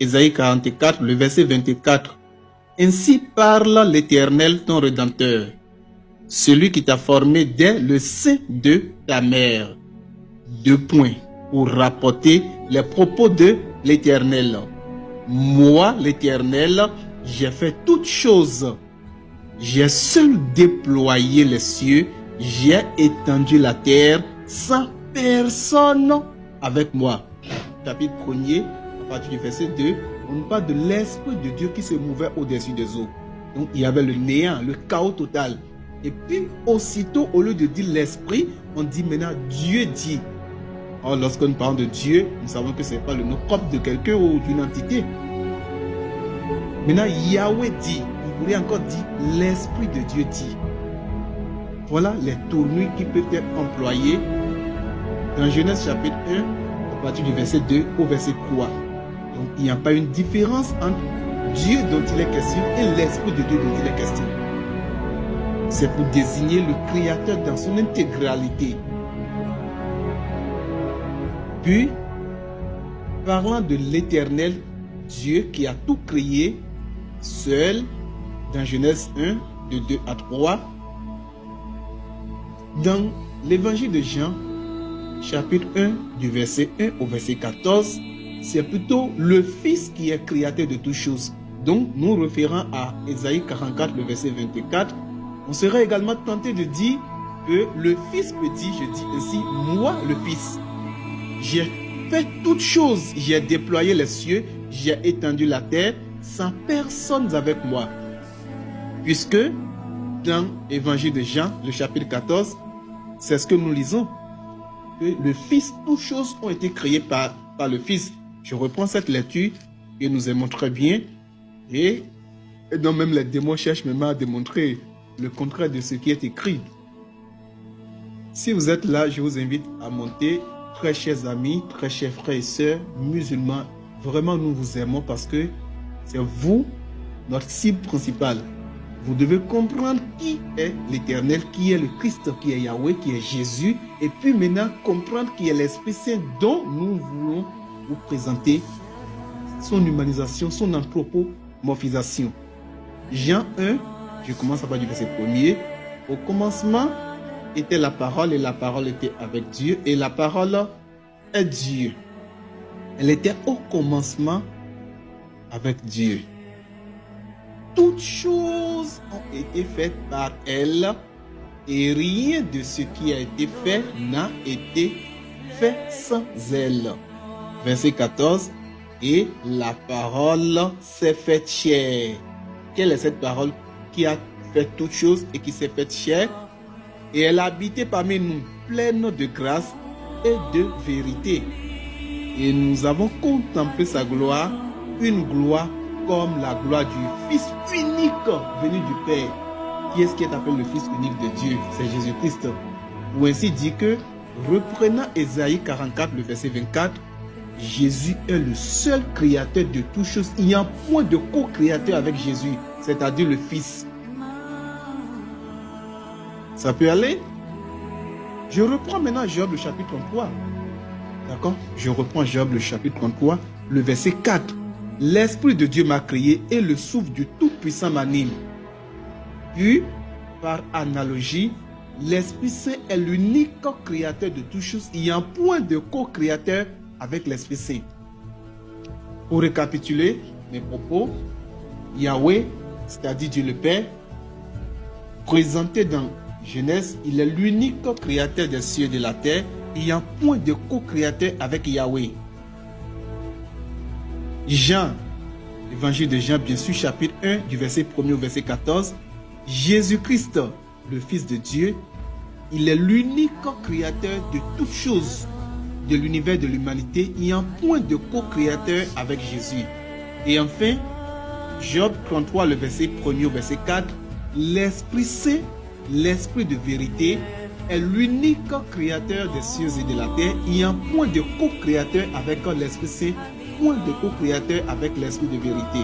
Ésaïe 44, le verset 24. Ainsi parle l'Éternel, ton Rédempteur, celui qui t'a formé dès le sein de ta mère. 2 points pour rapporter les propos de l'Éternel. Moi, l'Éternel, j'ai fait toutes choses. J'ai seul déployé les cieux, j'ai étendu la terre sans personne avec moi. Chapitre 1er, à partir du verset 2, on nous parle de l'Esprit de Dieu qui se mouvait au-dessus des eaux. Donc il y avait le néant, le chaos total. Et puis aussitôt, au lieu de dire l'Esprit, on dit maintenant Dieu dit. Or, lorsque nous parlons de Dieu, nous savons que ce n'est pas le nom propre de quelqu'un ou d'une entité. Maintenant, Yahweh dit, vous pourriez encore dire l'Esprit de Dieu dit. Voilà les tournures qui peuvent être employées dans Genèse chapitre 1, à partir du verset 2 au verset 3. Donc, il n'y a pas une différence entre Dieu dont il est question et l'Esprit de Dieu dont il est question. C'est pour désigner le Créateur dans son intégralité. Puis, parlant de l'Éternel, Dieu qui a tout créé, seul, dans Genèse 1, de 2 à 3, dans l'évangile de Jean, chapitre 1, du verset 1 au verset 14, c'est plutôt le Fils qui est créateur de toutes choses. Donc, nous référant à Ésaïe 44, le verset 24, on serait également tenté de dire que le Fils peut dire, je dis ainsi, moi le Fils. J'ai fait toutes choses, j'ai déployé les cieux, j'ai étendu la terre, sans personne avec moi. Puisque dans l'évangile de Jean, le chapitre 14, c'est ce que nous lisons. Que le Fils, toutes choses ont été créées par le Fils. Je reprends cette lecture et nous aimons très bien. Et donc même les démons cherchent même à démontrer le contraire de ce qui est écrit. Si vous êtes là, je vous invite à monter. Très chers amis, très chers frères et sœurs musulmans, vraiment nous vous aimons parce que c'est vous, notre cible principale. Vous devez comprendre qui est l'Éternel, qui est le Christ, qui est Yahweh, qui est Jésus. Et puis maintenant, comprendre qui est l'Esprit Saint dont nous voulons vous présenter son humanisation, son anthropomorphisation. Jean 1, je commence à partir du verset 1er. Au commencement était la parole et la parole était avec Dieu et la parole est Dieu. Elle était au commencement avec Dieu. Toutes choses ont été faites par elle et rien de ce qui a été fait n'a été fait sans elle. Verset 14. Et la parole s'est faite chair. Quelle est cette parole qui a fait toutes choses et qui s'est faite chair? Et elle a habité parmi nous, pleine de grâce et de vérité. Et nous avons contemplé sa gloire, une gloire comme la gloire du Fils unique venu du Père. Qui est-ce qui est appelé le Fils unique de Dieu? C'est Jésus-Christ. Ou ainsi dit que, reprenant Ésaïe 44, le verset 24, Jésus est le seul créateur de toutes choses. Il n'y a point de co-créateur avec Jésus, c'est-à-dire le Fils. Ça peut aller? Je reprends maintenant Job le chapitre 33. D'accord? Je reprends Job le chapitre 33, le verset 4. L'Esprit de Dieu m'a créé et le souffle du Tout-Puissant m'anime. Puis, par analogie, l'Esprit Saint est l'unique créateur de toutes choses. Il y a un point de co-créateur avec l'Esprit Saint. Pour récapituler mes propos, Yahweh, c'est-à-dire Dieu le Père, présenté dans Genèse, il est l'unique créateur des cieux et de la terre. Il y a un point de co-créateur avec Yahweh. Jean, l'évangile de Jean, bien sûr, chapitre 1, du verset 1er au verset 14. Jésus-Christ, le Fils de Dieu, il est l'unique créateur de toutes choses, de l'univers, de l'humanité. Il y a un point de co-créateur avec Jésus. Et enfin, Job 33, le verset 1er au verset 4. L'Esprit Saint, l'Esprit de vérité, est l'unique créateur des cieux et de la terre. Il y a un point de co-créateur avec l'Esprit Saint, point de co-créateur avec l'Esprit de vérité.